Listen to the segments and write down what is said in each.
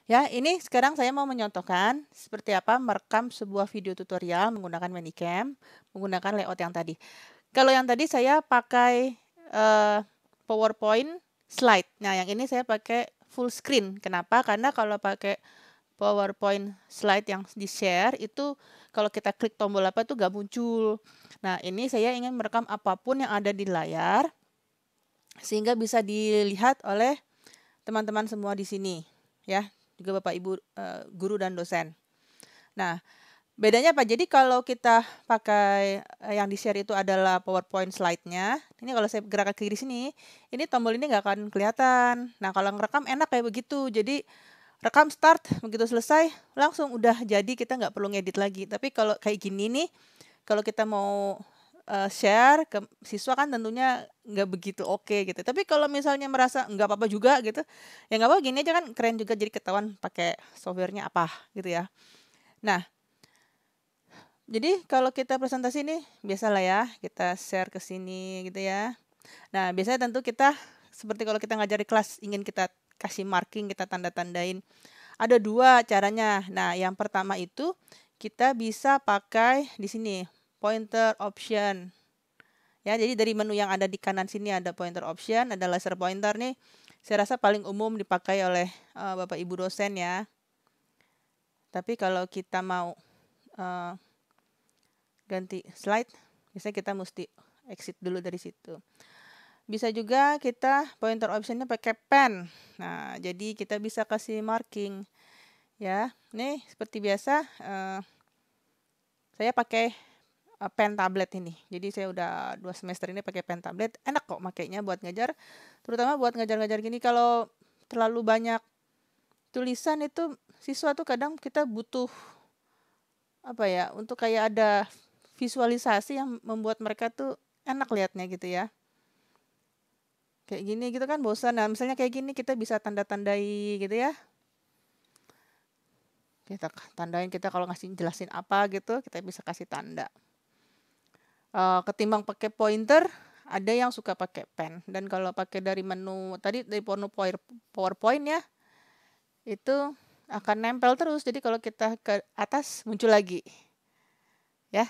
Ya, ini sekarang saya mau menyontohkan seperti apa merekam sebuah video tutorial menggunakan Manicam, menggunakan layout yang tadi. Kalau yang tadi saya pakai PowerPoint slide. Nah, yang ini saya pakai full screen. Kenapa? Karena kalau pakai PowerPoint slide yang di-share itu kalau kita klik tombol apa itu nggak muncul. Nah, ini saya ingin merekam apapun yang ada di layar sehingga bisa dilihat oleh teman-teman semua di sini, ya, juga Bapak Ibu guru dan dosen. Nah, bedanya apa? Jadi kalau kita pakai yang di-share itu adalah PowerPoint slide-nya. Ini kalau saya gerak ke kiri sini, ini tombol ini nggak akan kelihatan. Nah, kalau ngerekam enak kayak begitu. Jadi rekam start, begitu selesai langsung udah jadi, kita nggak perlu ngedit lagi. Tapi kalau kayak gini nih, kalau kita mau share ke siswa kan tentunya nggak begitu oke gitu. Tapi kalau misalnya merasa nggak apa-apa juga gitu, ya nggak apa-apa gini aja kan keren juga jadi ketahuan pakai softwarenya apa gitu ya. Nah, jadi kalau kita presentasi nih biasalah ya kita share ke sini gitu ya. Nah, biasanya tentu kita seperti kalau kita ngajar di kelas ingin kita kasih marking, kita tanda-tandain. Ada dua caranya. Nah, yang pertama itu kita bisa pakai di sini pointer option. Ya, jadi dari menu yang ada di kanan sini ada pointer option, ada laser pointer nih. Saya rasa paling umum dipakai oleh Bapak Ibu dosen ya. Tapi kalau kita mau ganti slide, biasanya kita mesti exit dulu dari situ. Bisa juga kita pointer optionnya pakai pen. Nah, jadi kita bisa kasih marking. Ya, nih seperti biasa saya pakai pen tablet ini. Jadi saya udah 2 semester ini pakai pen tablet. Enak kok makainya buat ngajar. Terutama buat ngajar-ngajar gini kalau terlalu banyak tulisan itu siswa tuh kadang kita butuh apa ya, untuk kayak ada visualisasi yang membuat mereka tuh enak lihatnya gitu ya. Kayak gini gitu kan bosan. Nah, misalnya kayak gini kita bisa tanda-tandai gitu ya. Kita tandain, kita kalau ngasih jelasin apa gitu, kita bisa kasih tanda. Ketimbang pakai pointer, ada yang suka pakai pen. Dan kalau pakai dari menu tadi dari menu PowerPoint ya, itu akan nempel terus. Jadi kalau kita ke atas muncul lagi, ya,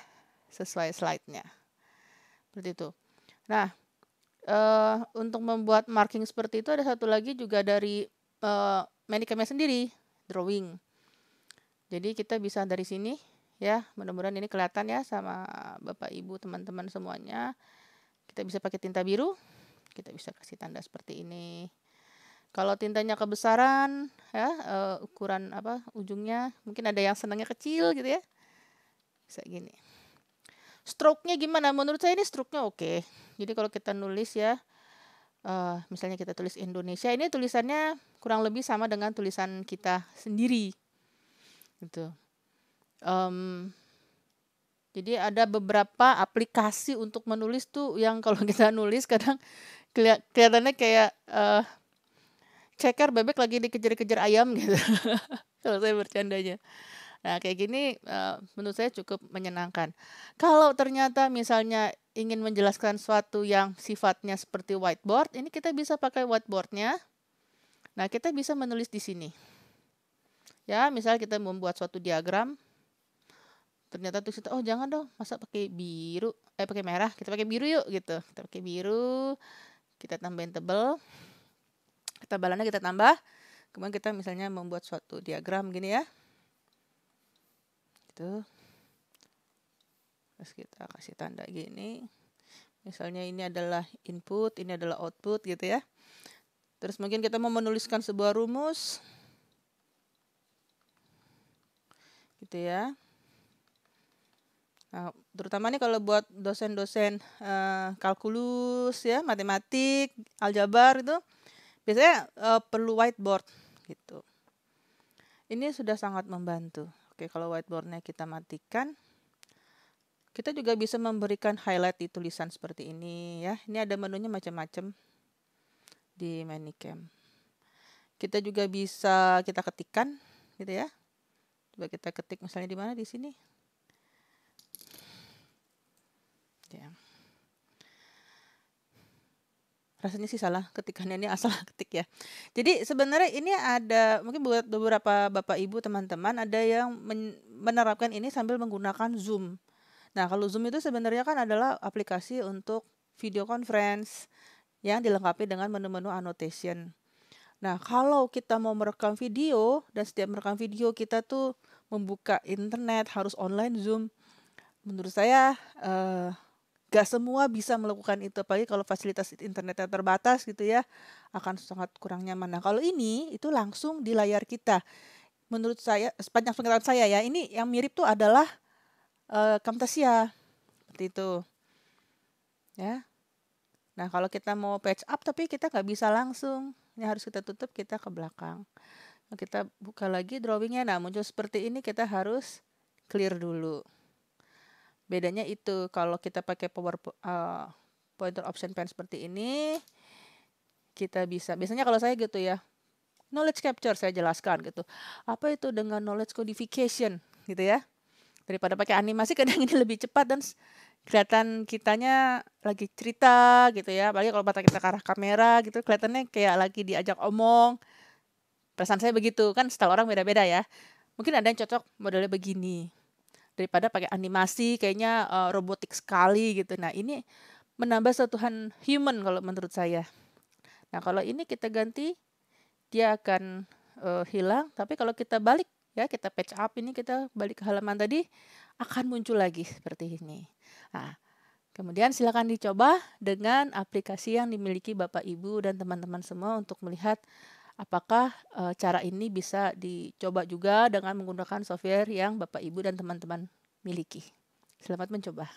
sesuai slide-nya. Seperti itu. Nah, untuk membuat marking seperti itu ada satu lagi juga dari Manicamnya sendiri, drawing. Jadi kita bisa dari sini, ya, mudah-mudahan ini kelihatan ya sama Bapak Ibu teman-teman semuanya. Kita bisa pakai tinta biru, kita bisa kasih tanda seperti ini. Kalau tintanya kebesaran, ya, ukuran apa ujungnya, mungkin ada yang senangnya kecil gitu ya, bisa gini. Stroke-nya gimana? Menurut saya ini stroke-nya oke. Jadi kalau kita nulis ya, misalnya kita tulis Indonesia, ini tulisannya kurang lebih sama dengan tulisan kita sendiri, gitu. Jadi ada beberapa aplikasi untuk menulis tuh yang kalau kita nulis kadang kelihatannya kayak ceker bebek lagi dikejar-kejar ayam gitu. Kalau saya bercandanya. Nah, kayak gini menurut saya cukup menyenangkan. Kalau ternyata misalnya ingin menjelaskan suatu yang sifatnya seperti whiteboard, ini kita bisa pakai whiteboardnya. Nah, kita bisa menulis di sini. Ya, misalnya kita membuat suatu diagram, ternyata tuh kita, oh jangan dong, masa pakai biru, pakai merah, kita pakai biru yuk gitu. Kita pakai biru, kita tambahin tebel, ketebalannya kita tambah. Kemudian kita misalnya membuat suatu diagram gini ya. Gitu. Terus kita kasih tanda gini. Misalnya ini adalah input, ini adalah output gitu ya. Terus mungkin kita mau menuliskan sebuah rumus. Gitu ya. Nah, terutama nih kalau buat dosen-dosen kalkulus ya, matematik, aljabar itu biasanya perlu whiteboard gitu. Ini sudah sangat membantu. Oke, kalau whiteboardnya kita matikan, kita juga bisa memberikan highlight di tulisan seperti ini ya. Ini ada menunya macam-macam di Manicam. Kita juga bisa kita ketikkan gitu ya. Coba kita ketik misalnya di mana di sini. Ya. rasanya sih salah ketikannya ini asal ketik ya. Jadi sebenarnya ini ada mungkin buat beberapa Bapak Ibu teman-teman ada yang menerapkan ini sambil menggunakan Zoom. Nah, kalau Zoom itu sebenarnya kan adalah aplikasi untuk video conference yang dilengkapi dengan menu-menu annotation. Nah, kalau kita mau merekam video dan setiap merekam video kita tuh membuka internet harus online Zoom, menurut saya gak semua bisa melakukan itu, apalagi kalau fasilitas internetnya terbatas gitu ya, akan sangat kurang nyaman. Nah, kalau ini itu langsung di layar kita. Menurut saya, sepanjang pengetahuan saya ya, ini yang mirip tuh adalah Camtasia seperti itu, ya. Nah, kalau kita mau patch up tapi kita nggak bisa langsung, ini harus kita tutup, kita ke belakang. Nah, kita buka lagi drawingnya, nah muncul seperti ini kita harus clear dulu. Bedanya itu kalau kita pakai pointer option pen seperti ini, kita bisa, biasanya kalau saya gitu ya, knowledge capture saya jelaskan gitu. Apa itu dengan knowledge codification gitu ya. Daripada pakai animasi kadang ini lebih cepat dan kelihatan kitanya lagi cerita gitu ya. Apalagi kalau mata kita ke arah kamera gitu kelihatannya kayak lagi diajak omong. Perasaan saya begitu, kan style orang beda-beda ya. Mungkin ada yang cocok modelnya begini. Daripada pakai animasi kayaknya robotik sekali gitu. Nah, ini menambah sentuhan human kalau menurut saya. Nah, kalau ini kita ganti dia akan hilang, tapi kalau kita balik ya, kita patch up ini, kita balik ke halaman tadi akan muncul lagi seperti ini. Nah, kemudian silakan dicoba dengan aplikasi yang dimiliki Bapak Ibu dan teman-teman semua untuk melihat apakah cara ini bisa dicoba juga dengan menggunakan software yang Bapak Ibu dan teman-teman miliki. Selamat mencoba.